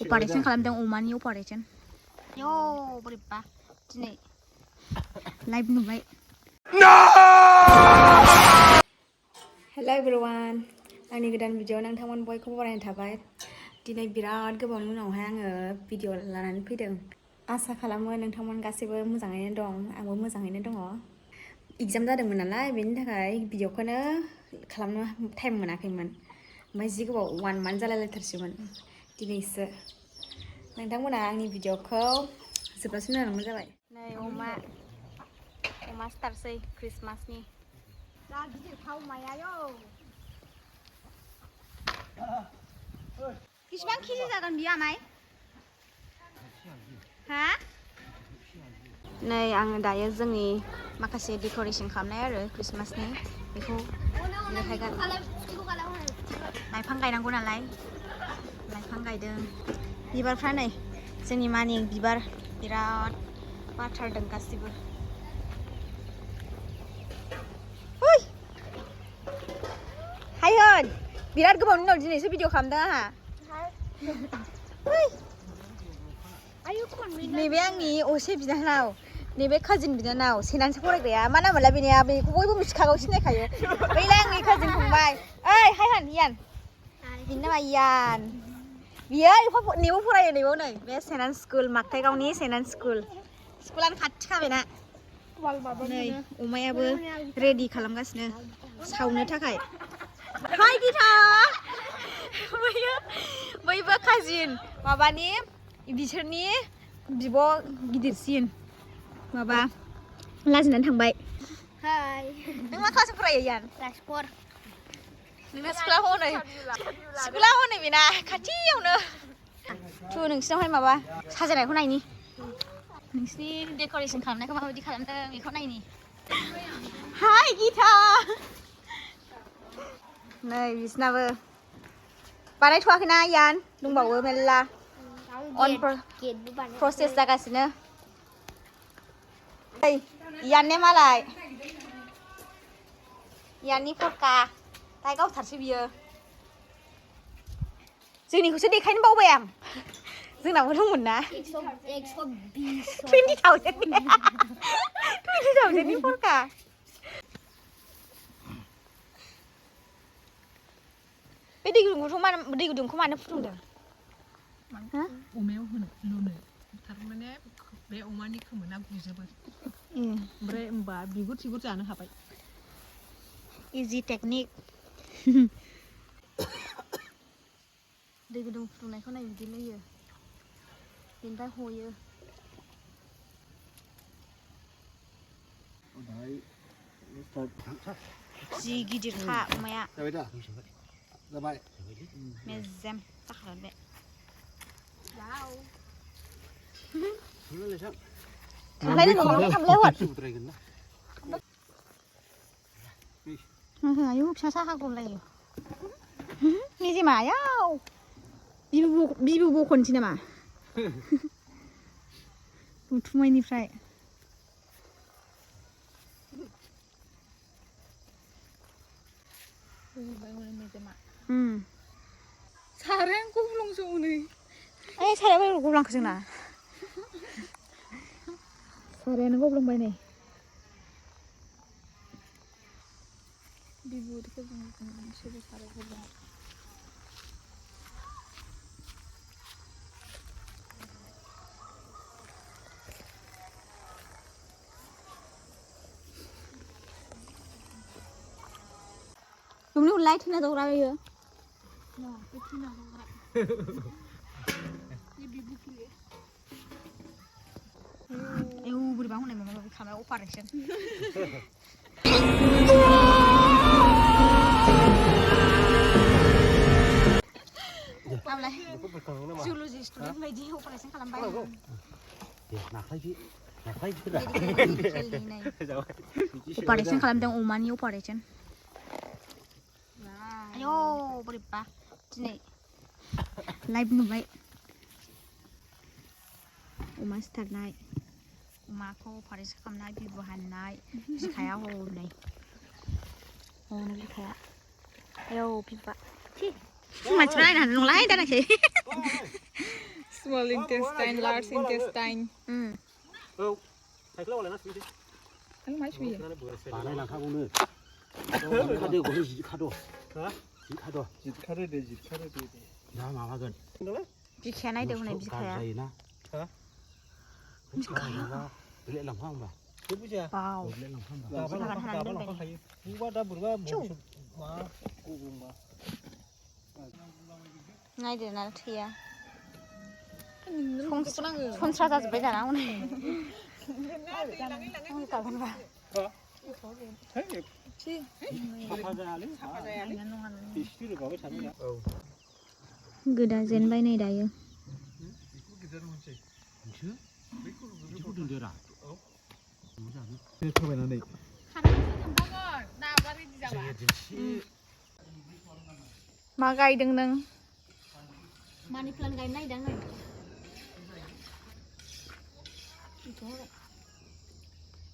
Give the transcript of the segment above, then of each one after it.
Operation खालामदों अमानि operation यो बोरैबा दिनै लाइभ नुबाय हेलो एवरीवन आंनि गोदान भिडिअ नोंथांमोन बयखौबो बरायनाय थाबाय दिनै बिराद गोबावनि उनावहाय आङो भिडिअ लानानै फैदों आसा खालामो नोंथांमोन गासैबो मोजाङैनो दं आंबो मोजाङैनो दङ एग्जाम जादोंमोन नालाय बेनि थाखाय भिडिअखौनो खालामनो टाइम मोनाखैमोन ओमफ्राय जि गोबाव 1 month जालायलायथारसैमोन दिनैसो नोंथांमोना आंनि भिडिअखौ जोबजासिम नायलांबानो जाबाय नै अमा सिथारसै क्रिसमासनि जा गिदिरखा अमायायो बेसेबां केजि जागोन बियो आमाय हा नै आङो दायो जोंनि माखासे डेक'रेसन खालामनाय आरो क्रिसमासनि बेखौ देखायगोन लाइफां गायनांगौ नालाय लाइफां गायदों बिबारफ्रा नै जोंनि मानि बिबार बिराद बारथारदों गासिबो हायन बिराद गोबावनि उनाव दिनैसो भिडिअ खालामदों आंहा नैबे आंनि असे बिनानाव नैबे काजिन बिनानाव सेनानसो फरायग्राया मा नामोनलाय बेनिया बेखौ बयबो मिथिखागौ सिनायखायो बैलाय आंनि काजिन फंबाय ओइ हायहान इयान बिनि नामा इयान बियो नैबाव फरायो नैबाव नै बे सेनान स्कुल मागथाइगावनि सेनान स्कुलानो खाथिखा बेना नै अमायाबो रेडि खालामगासिनो सावनो थाखाय हाय गिथा बैबो काजिन माबानि बिसोरनि बिब' गिदिरसिन माबा लाजिनानै थांबाय हाय नों मा क्लासआव फरायो यान क्लास 4 नोंना स्कुला हनै बेना खाथियावनो थु नोंसिनावहाय माबा साजायनायखौ नायनि नोंसिनि डेक'रेसन खालामनायखौ माबायदि खालामदों बेखौ नायनि हाय गिथा नै बिसनाबो बानायथ'वाखैना यान दंबावो मेल्ला अन प्रसेस जागासिनो यानने मालाय याननि फटका दाय गावथारसै बियो जोंनिखौसो देखायनो बावबाय आं जोंनाबो दंमोन ना 20,000नि फटका बे दै गुदुंखौ मानो फुदुंदों अमायाव होनो लुनो थारमाने बे अमानि खोमोना गुजोबो ओमफ्राय होमबा बिगुर सिगुर जानो हाबाय इजि टेकनिक दै गुदुं फुदुंनायखौ नाय बिदि लैयो बेनिफ्राय हयो जि गिदिरखा अमाया जाबाय मेजेम जाखागोन बे थांलाय हर आयौ फिसा साहा गलायो मेजेमायाव बिबु बखनसै नामा बुथुमायनिफ्राय सारायानो गब्लंजो हनै ओइ साराया गब्लांखो जोंना सारायानो गब्लंबाय नै बिबुरखौ जों साराय गब्लं तुमने लाइट ना तो रहा है ये ना ये बिबु के लिए एउ बोरैबा होननाय माबा खालामनाय अपारेशन आमलाय जुल'जि स्टुडेन्ट बायदि अपारेशन खालामबाय अपारेशन खालामदों अमानि अपारेशन आयौ बोरैबा दिनै लाइभ नुबाय अमा सिथारनाय अमाखौ अपारेशन खालामनाय बिबु हाननाय बिखाया हनै हनै बिखाया आयौ बिबुआ मानसिफ्रा नायनो हानाय नंलाहाय दानाखै small intestine, large intestine. Thầy lâu là nó suy đi. Anh máy suy. Bà này làm khá cũng nữa. Khá đều có gì khá đồ. Hả? Gì khá đồ. Gì khá đồ gì khá đồ gì. Đó mà ba gần. Chị khé này được này bị khé. Dày na. Hả? Cũng chỉ có là lệ lòng không bà. Đúng chưa? Wow. Lệ lòng không bà. Bà nó không thấy. Quá đã bữa ba bữa mà cụ mà. Ngay để nó thìa. Không không sao ra được bây giờ nào này. Không cả con vào. Thế thì chi? Apa ra lấy? Istilah kau macam ni. Geda jabai này đây. Chưa? Chú đừng đưa ra. Thôi vậy là này. Mà gai đừng nâng. Mani plan gai này đang này.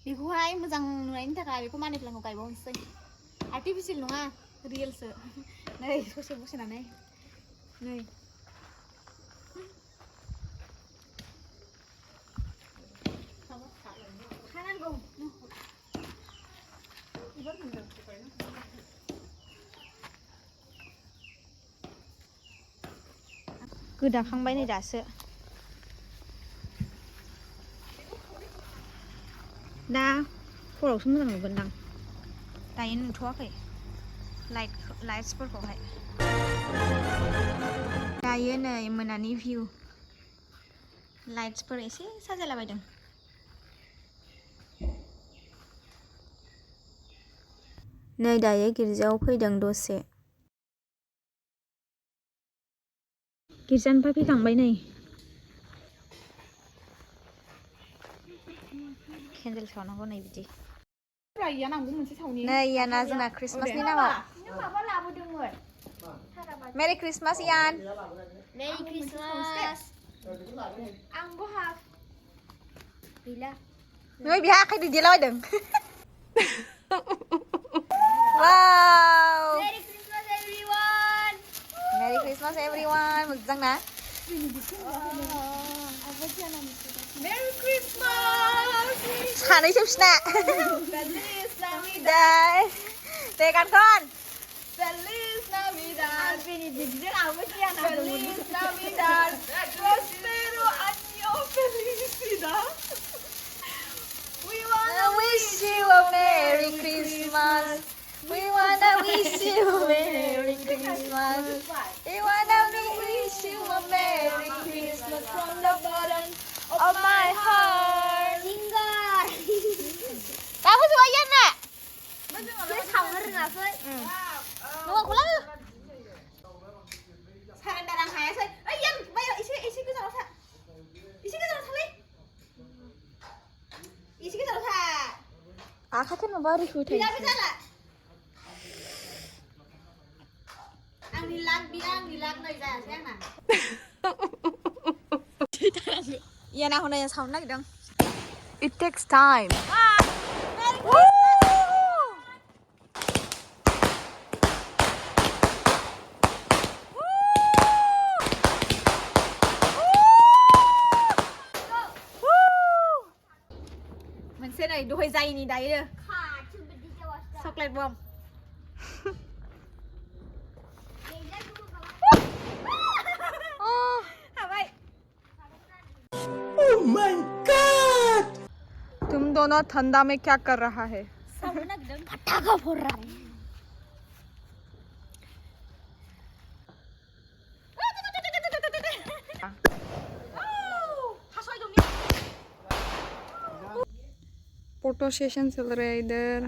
Ikuhay mo jang nain ta kay ko manip lang ko kay bonsai. Artificial nga, real sa. Nay, susi na nay. Nay. Kanan go. Ibar mo. Geda khangbai ni daso. Da khổ xuống rằng vẫn đằng tay nó thoát vậy light sport của vậy đây này mình ăn review light sport ấy sao ra là bài đằng nơi đây गिर्जायाव फैदों दसे गिर्जानिफ्राय फैखांबाय नै Candle सावनांगौ नै बिदि नै याना जोंना क्रिसमासनि नामा मेरि क्रिसमास यान मेरि क्रिसमास आं बहा गैला नै बिहा आखाइ दैदेलाबायदों वाव मेरि क्रिसमास एभरिवान मोजां ना Merry Christmas! सानैसो फिना Feliz Navidad! दे गान खन Feliz Navidad! Feliz Navidad! Prospero año felicidad! We wanna wish you a Merry Christmas. We wanna wish you a Merry Christmas. We wanna wish you a Merry Christmas from the bottom of my heart. Kamu suka Yan nggak? Saya tahu nggak sih? Nunggu aku lagi. Sekarang darang saya sih. Yan, bayar isi ke sana. Isi ke sana sekali. Isi ke sana. Aku kan mau baru shoot. Tidak bisa lah. Ang nilag nơi ra xem nào. Yan ako na yan sound na gidang. It takes time. Mình sẽ này đôi giày này đấy rồi. Chocolate bomb. Oh my God! तुम दोनों ठंडा में क्या कर रहा है? फटाका फोड़ रहा है. फोटो सेशन चल रहा है इधर.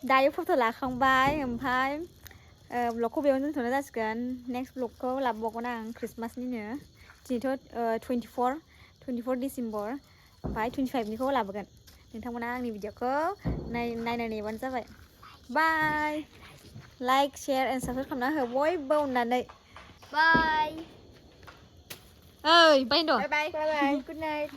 दायो फट' लाखांबाय ओमफ्राय ब्लगखौ बेयावनो दोनथ'नाय जासिगोन. नेक्स्ट ब्लगखौ लाबोबावगोन आं क्रिसमासनिनो. दिनैथ' 24 डिसेम्बर ओमफ्राय 25निखौ लाबोगोन. नोंथांमोना आंनि भिडिअखौ नायनानै नेबानो जाबाय. बाय. लाइक शेयार एन्ड साबस्क्राइब खालामना हो बयबो अननानै. बाय. ओइ बाय होनद'. बाय बाय. Good night.